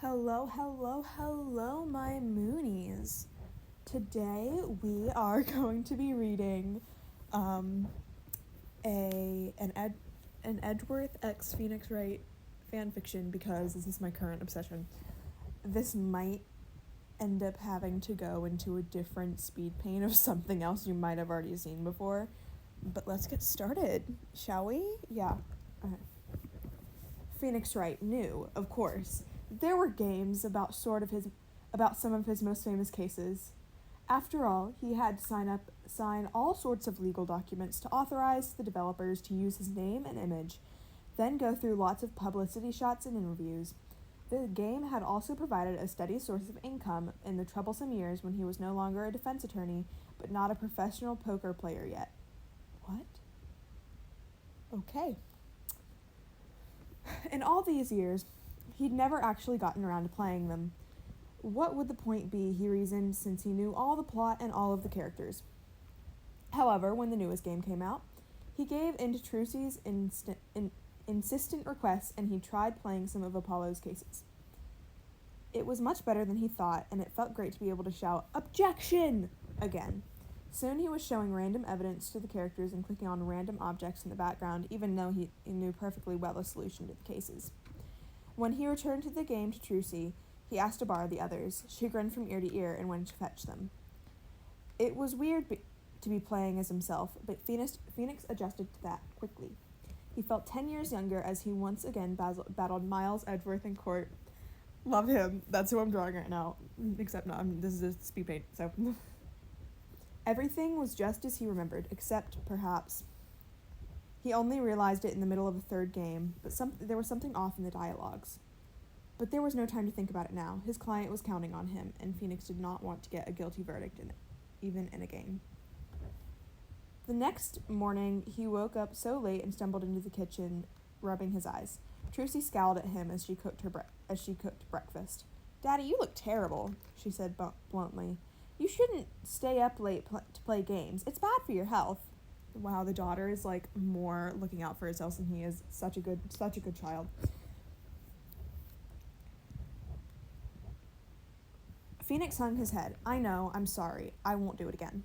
Hello, hello, hello, my Moonies. Today we are going to be reading a an Edgeworth x Phoenix Wright fan fiction because this is my current obsession. This might end up having to go into a different speed paint of something else you might have already seen before. But let's get started, shall we? Yeah. Okay. Phoenix Wright knew, of course. There were games about some of his most famous cases. After all, he had to sign all sorts of legal documents to authorize the developers to use his name and image, then go through lots of publicity shots and interviews. The game had also provided a steady source of income in the troublesome years when he was no longer a defense attorney, but not a professional poker player yet. What? Okay. In all these years, he'd never actually gotten around to playing them. What would the point be, he reasoned, since he knew all the plot and all of the characters? However, when the newest game came out, he gave in to Trucy's insistent requests and he tried playing some of Apollo's cases. It was much better than he thought, and it felt great to be able to shout, "Objection!" again. Soon he was showing random evidence to the characters and clicking on random objects in the background, even though he knew perfectly well the solution to the cases. When he returned to the game to Trucy, he asked to borrow the others. She grinned from ear to ear and went to fetch them. It was weird to be playing as himself, but Phoenix adjusted to that quickly. He felt 10 years younger as he once again battled Miles Edgeworth in court. Love him. That's who I'm drawing right now. Except no, this is a speed paint, so... Everything was just as he remembered, except, perhaps, he only realized it in the middle of the third game, but there was something off in the dialogues. But there was no time to think about it now. His client was counting on him, and Phoenix did not want to get a guilty verdict even in a game. The next morning, he woke up so late and stumbled into the kitchen, rubbing his eyes. Trucy scowled at him as she cooked breakfast. "Daddy, you look terrible," she said bluntly. "You shouldn't stay up late to play games. It's bad for your health." Wow, the daughter is like more looking out for herself than he is. Such a good child. Phoenix hung his head. "I know, I'm sorry. I won't do it again."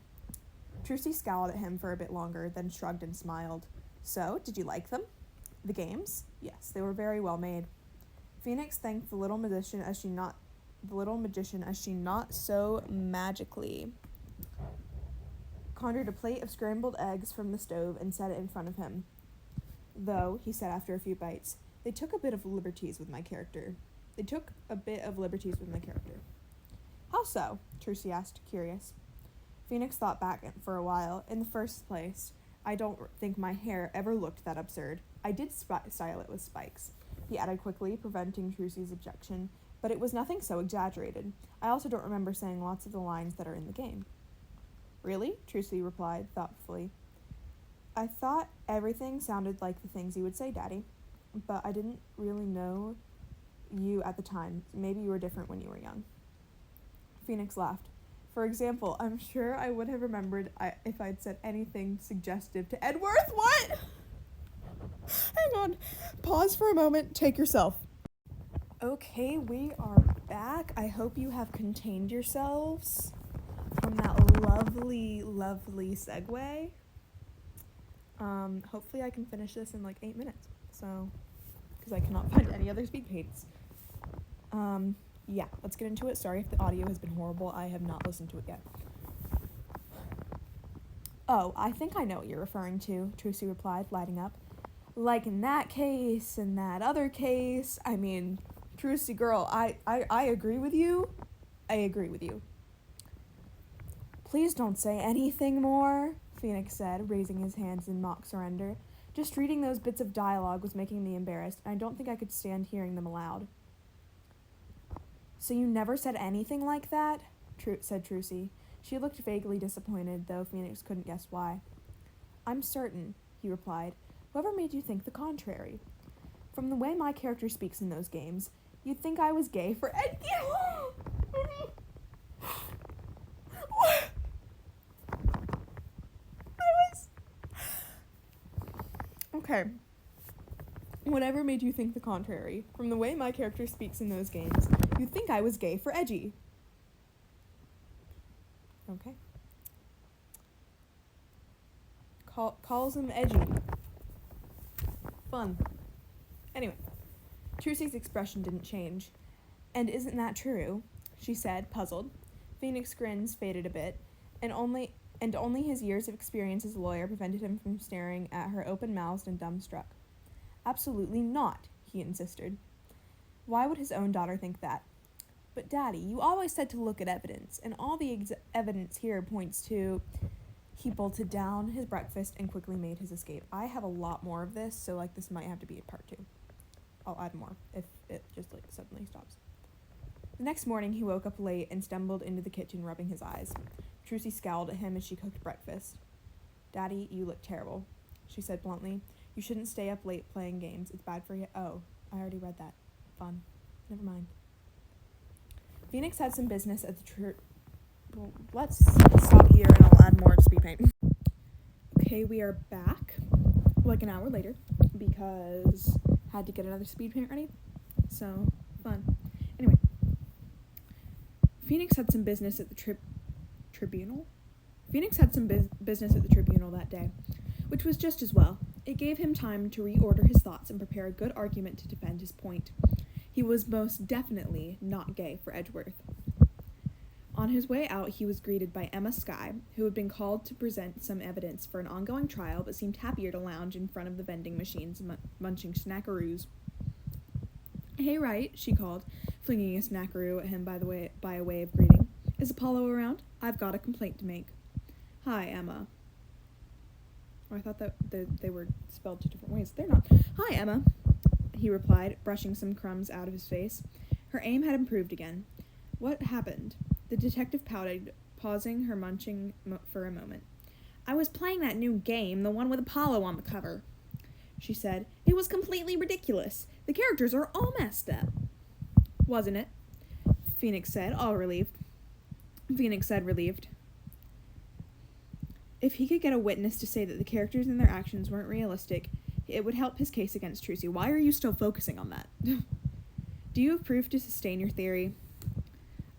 Trucy scowled at him for a bit longer, then shrugged and smiled. "So, did you like them? The games?" "Yes, they were very well made." Phoenix thanked the little magician as she not so magically conjured a plate of scrambled eggs from the stove and set it in front of him. "Though," he said after a few bites, they took a bit of liberties with my character." "How so?" Trucy asked, curious. Phoenix thought back for a while. "In the first place, I don't think my hair ever looked that absurd. I did style it with spikes," he added quickly, preventing Trucy's objection. "But it was nothing so exaggerated. I also don't remember saying lots of the lines that are in the game." "Really?" Trucy replied thoughtfully. "I thought everything sounded like the things you would say, Daddy. But I didn't really know you at the time. Maybe you were different when you were young." Phoenix laughed. "For example, I'm sure I would have remembered if I'd said anything suggestive to Edgeworth." What? Hang on. Pause for a moment. Take yourself. Okay, we are back. I hope you have contained yourselves from that lovely, lovely segue. Hopefully I can finish this in like 8 minutes. So, because I cannot find any other speed paints. Yeah, let's get into it. Sorry if the audio has been horrible. I have not listened to it yet. "Oh, I think I know what you're referring to," Trucy replied, lighting up. "Like in that case and that other case. I mean, Trucy girl, I agree with you. I agree with you." "Please don't say anything more," Phoenix said, raising his hands in mock surrender. "Just reading those bits of dialogue was making me embarrassed, and I don't think I could stand hearing them aloud." "So you never said anything like that?" said Trucy. She looked vaguely disappointed, though Phoenix couldn't guess why. "I'm certain," he replied. "Whoever made you think the contrary? From the way my character speaks in those games, you'd think I was gay for What? Okay. Whatever made you think the contrary? From the way my character speaks in those games, you'd think I was gay for edgy. Okay. Calls him edgy. Fun. Anyway, Trucy's expression didn't change. And isn't that true? She said, puzzled. Phoenix's grins faded a bit, and only his years of experience as a lawyer prevented him from staring at her open-mouthed and dumbstruck. Absolutely not, he insisted. Why would his own daughter think that? But Daddy, you always said to look at evidence, and all the evidence here points to... He bolted down his breakfast and quickly made his escape. I have a lot more of this, so this might have to be a part 2. I'll add more if it just suddenly stops. The next morning, he woke up late and stumbled into the kitchen, rubbing his eyes. Trucy scowled at him as she cooked breakfast. Daddy, you look terrible, she said bluntly. You shouldn't stay up late playing games. It's bad for you. Oh, I already read that. Fun. Never mind. Phoenix had some business at the Well, let's stop here and I'll add more speed paint. Okay, we are back an hour later because I had to get another speed paint ready. So, fun. Anyway, Phoenix had some business at the tribunal. Phoenix had some business at the tribunal that day, which was just as well. It gave him time to reorder his thoughts and prepare a good argument to defend his point. He was most definitely not gay for Edgeworth. On his way out, he was greeted by Emma Skye, who had been called to present some evidence for an ongoing trial but seemed happier to lounge in front of the vending machines munching snackaroos. Hey, Wright, she called, flinging a snackaroo at him by a way of greeting. Is Apollo around? I've got a complaint to make. Hi, Emma. Oh, I thought that they were spelled 2 different ways. They're not. Hi, Emma, he replied, brushing some crumbs out of his face. Her aim had improved again. What happened? The detective pouted, pausing her munching for a moment. I was playing that new game, the one with Apollo on the cover, she said. It was completely ridiculous. The characters are all messed up. Wasn't it? Phoenix said, relieved. If he could get a witness to say that the characters and their actions weren't realistic, it would help his case against Trucy. Why are you still focusing on that? Do you have proof to sustain your theory?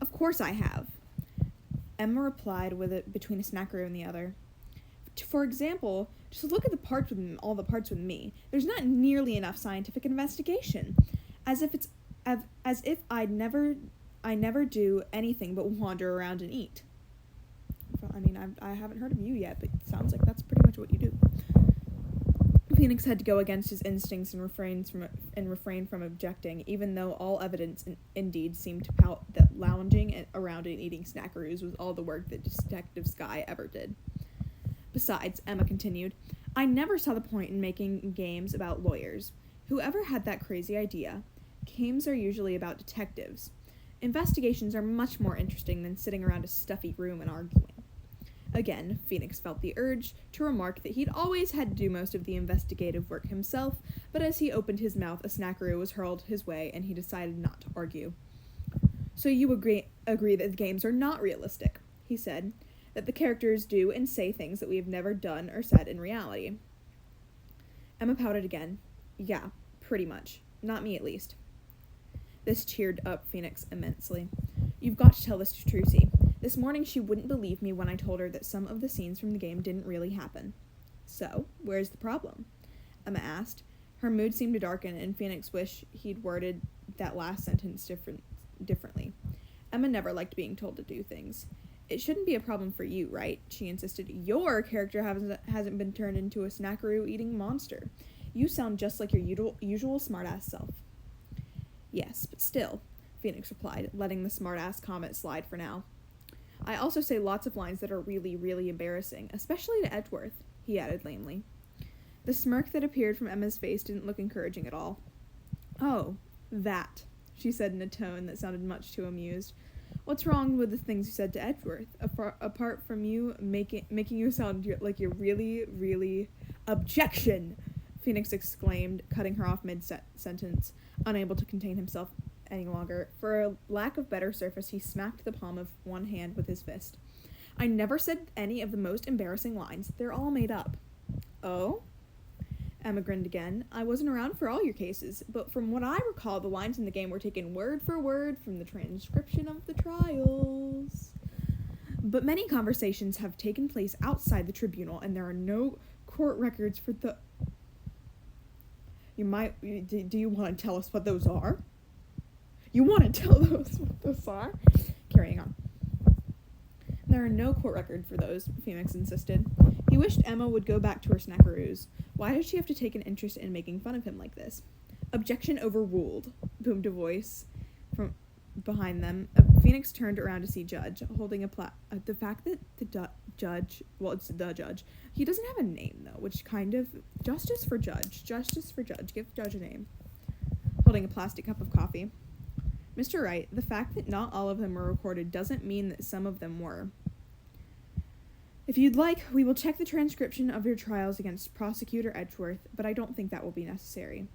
Of course I have, Emma replied with it between a snackaroo and the other. For example, just look at all the parts with me. There's not nearly enough scientific investigation. As if I never do anything but wander around and eat. I mean, I haven't heard of you yet, but it sounds like that's pretty much what you do. Phoenix had to go against his instincts and refrain from objecting, even though all evidence indeed seemed to pout that lounging around and eating snackaroos was all the work that Detective Skye ever did. Besides, Emma continued, I never saw the point in making games about lawyers. Whoever had that crazy idea? Games are usually about detectives. Investigations are much more interesting than sitting around a stuffy room and arguing. Again, Phoenix felt the urge to remark that he'd always had to do most of the investigative work himself, but as he opened his mouth, a snackaroo was hurled his way, and he decided not to argue. So you agree that the games are not realistic, he said, that the characters do and say things that we have never done or said in reality. Emma pouted again. Yeah, pretty much. Not me, at least. This cheered up Phoenix immensely. You've got to tell this to Trucy. This morning she wouldn't believe me when I told her that some of the scenes from the game didn't really happen. So, where's the problem? Emma asked. Her mood seemed to darken, and Phoenix wished he'd worded that last sentence differently. Emma never liked being told to do things. It shouldn't be a problem for you, right? She insisted. Your character hasn't been turned into a snackaroo-eating monster. You sound just like your usual smartass self. Yes, but still, Phoenix replied, letting the smartass comment slide for now. I also say lots of lines that are really, really embarrassing, especially to Edgeworth, he added lamely. The smirk that appeared from Emma's face didn't look encouraging at all. Oh, that, she said in a tone that sounded much too amused. What's wrong with the things you said to Edgeworth, apart from you making you sound like you're really, really... Objection! Phoenix exclaimed, cutting her off mid-sentence, unable to contain himself any longer. For a lack of better surface, he smacked the palm of one hand with his fist. I never said any of the most embarrassing lines. They're all made up. Oh? Emma grinned again. I wasn't around for all your cases, but from what I recall, the lines in the game were taken word for word from the transcription of the trials. But many conversations have taken place outside the tribunal, and there are no court records for the... Do you want to tell us what those are? You want to tell us what those are? Carrying on. There are no court record for those, Phoenix insisted. He wished Emma would go back to her snackaroos. Why did she have to take an interest in making fun of him like this? Objection overruled, boomed a voice from behind them. Phoenix turned around to see Judge, holding a the fact that the judge, well, it's the judge. He doesn't have a name, though, which kind of... Justice for Judge. Give Judge a name. Holding a plastic cup of coffee. Mr. Wright, the fact that not all of them were recorded doesn't mean that some of them were. If you'd like, we will check the transcription of your trials against Prosecutor Edgeworth, but I don't think that will be necessary.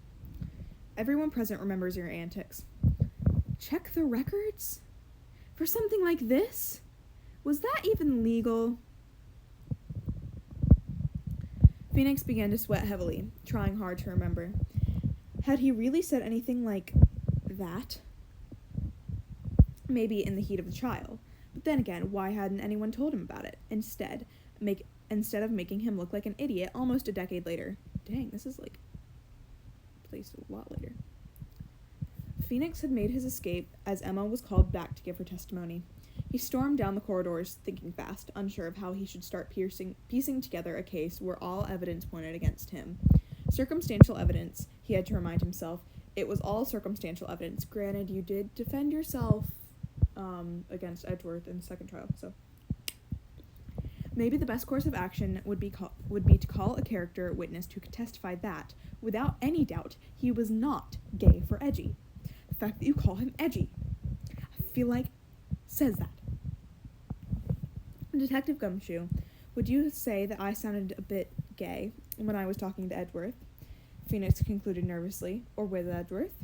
Everyone present remembers your antics. Check the records? For something like this? Was that even legal? Phoenix began to sweat heavily, trying hard to remember. Had he really said anything like that? Maybe in the heat of the trial. But then again, why hadn't anyone told him about it? Instead of making him look like an idiot almost a decade later. Dang, this is placed a lot later. Phoenix had made his escape as Emma was called back to give her testimony. He stormed down the corridors, thinking fast, unsure of how he should start piecing together a case where all evidence pointed against him. Circumstantial evidence, he had to remind himself. It was all circumstantial evidence. Granted, you did defend yourself against Edgeworth in the second trial, so... Maybe the best course of action would be to call a character witness who could testify that, without any doubt, he was not gay for Edgy. The fact that you call him Edgy, I feel like, says that. Detective Gumshoe, would you say that I sounded a bit gay when I was talking to Edgeworth? Phoenix concluded nervously. Or with Edgeworth?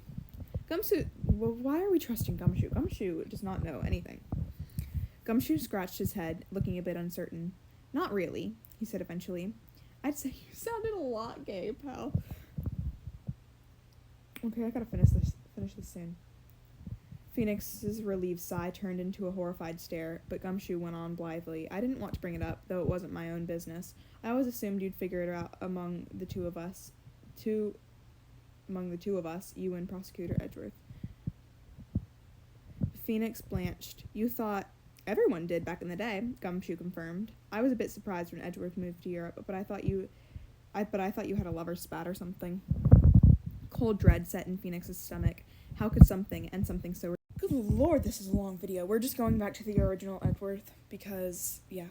Gumshoe, well, why are we trusting Gumshoe? Gumshoe does not know anything. Gumshoe scratched his head, looking a bit uncertain. Not really, he said eventually. I'd say you sounded a lot gay, pal. Okay, I gotta finish this soon. Phoenix's relieved sigh turned into a horrified stare, but Gumshoe went on blithely. I didn't want to bring it up, though it wasn't my own business. I always assumed you'd figure it out among the two of us, you and Prosecutor Edgeworth. Phoenix blanched. You thought everyone did back in the day, Gumshoe confirmed. I was a bit surprised when Edgeworth moved to Europe, but I thought you had a lover's spat or something. Cold dread set in Phoenix's stomach. How could something so... Good lord, this is a long video. We're just going back to the original Edgeworth because, yeah.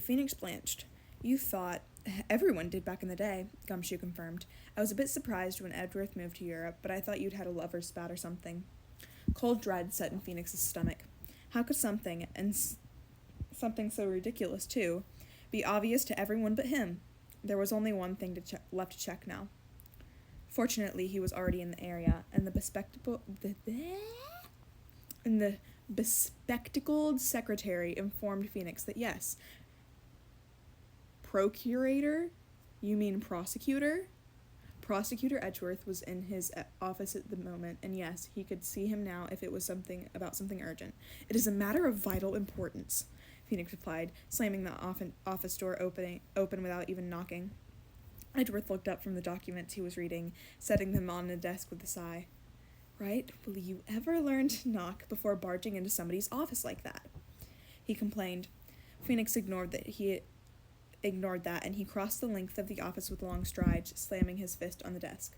Phoenix blanched. You thought everyone did back in the day, Gumshoe confirmed. I was a bit surprised when Edgeworth moved to Europe, but I thought you'd had a lover's spat or something. Cold dread set in Phoenix's stomach. How could something, and something so ridiculous too, be obvious to everyone but him? There was only one thing left to check now. Fortunately, he was already in the area, and the bespectacled secretary informed Phoenix that yes, procurator? You mean prosecutor? Prosecutor Edgeworth was in his office at the moment, and yes, he could see him now if it was something urgent. It is a matter of vital importance, Phoenix replied, slamming the office door open without even knocking. Edgeworth looked up from the documents he was reading, setting them on the desk with a sigh. Right? Will you ever learn to knock before barging into somebody's office like that? He complained. Phoenix ignored that, and he crossed the length of the office with long strides, slamming his fist on the desk.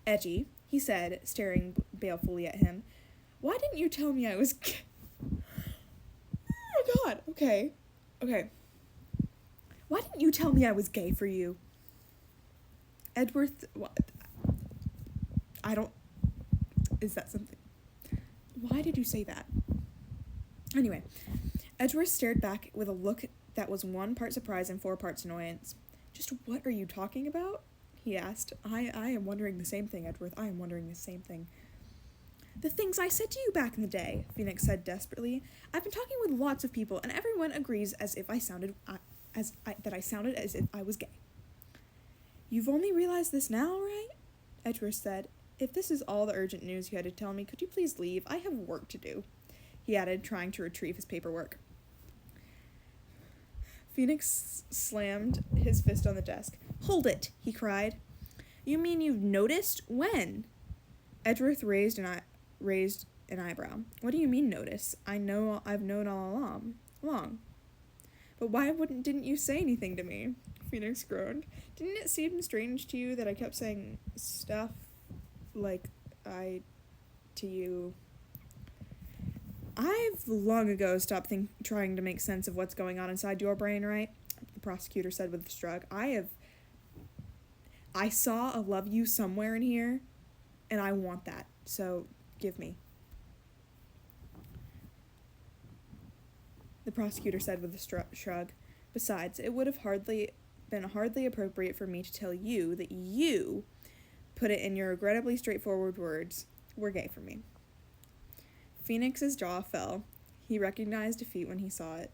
Edgy, he said, staring balefully at him. Why didn't you tell me I was gay? Oh my god, okay. Why didn't you tell me I was gay for you? Edgeworth, what? Is that something? Why did you say that? Anyway, Edgeworth stared back with a look that was 1 part surprise and 4 parts annoyance. Just what are you talking about? He asked. I am wondering the same thing, Edgeworth. I am wondering the same thing. The things I said to you back in the day, Phoenix said desperately. I've been talking with lots of people, and everyone agrees that I sounded as if I was gay. You've only realized this now, right? Edgeworth said. If this is all the urgent news you had to tell me, could you please leave? I have work to do, he added, trying to retrieve his paperwork. Phoenix slammed his fist on the desk. Hold it, he cried. You mean you've noticed? When? Edgeworth raised an eyebrow. What do you mean notice? I've known all along. But why didn't you say anything to me? Phoenix groaned. Didn't it seem strange to you that I kept saying stuff like to you? I've long ago stopped trying to make sense of what's going on inside your brain, right? The prosecutor said with a shrug. I saw a love you somewhere in here, and I want that, so give me. The prosecutor said with a shrug. Besides, it would have been hardly appropriate for me to tell you that you, put it in your regrettably straightforward words, were gay for me. Phoenix's jaw fell. He recognized defeat when he saw it.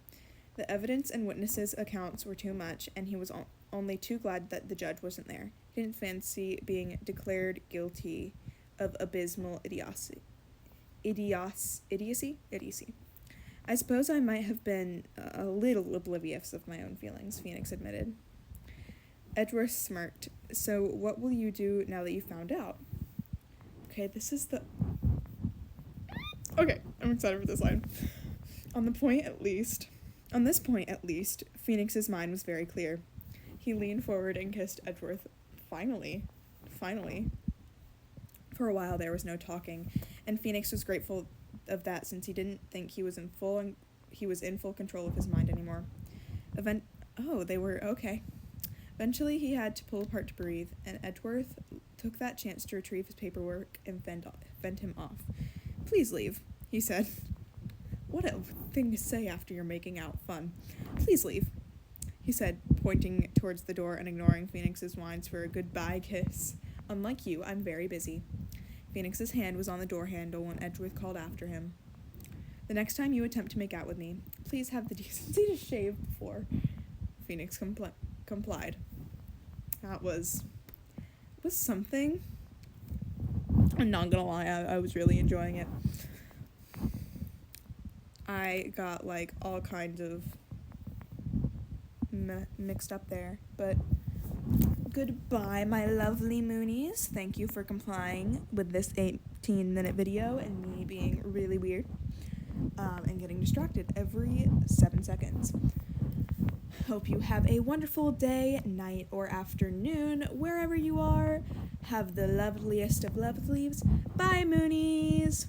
The evidence and witnesses' accounts were too much, and he was only too glad that the judge wasn't there. He didn't fancy being declared guilty of abysmal idiocy. I suppose I might have been a little oblivious of my own feelings, Phoenix admitted. Edgeworth smirked. So what will you do now that you found out? Okay, Okay, I'm excited for this line. On this point at least, Phoenix's mind was very clear. He leaned forward and kissed Edgeworth. Finally. For a while there was no talking, and Phoenix was grateful of that since he didn't think he was in full control of his mind anymore. They were okay. Eventually he had to pull apart to breathe, and Edgeworth took that chance to retrieve his paperwork and fend him off. Please leave, he said. What a thing to say after you're making out fun. Please leave, he said, pointing towards the door and ignoring Phoenix's whines for a goodbye kiss. Unlike you, I'm very busy. Phoenix's hand was on the door handle when Edgeworth called after him. The next time you attempt to make out with me, please have the decency to shave before. Phoenix complied. That was something. I'm not gonna lie, I was really enjoying it. I got all kinds of mixed up there, but goodbye, my lovely Moonies. Thank you for complying with this 18-minute video and me being really weird and getting distracted every 7 seconds. Hope you have a wonderful day, night, or afternoon, wherever you are. Have the loveliest of love leaves. Bye, Moonies!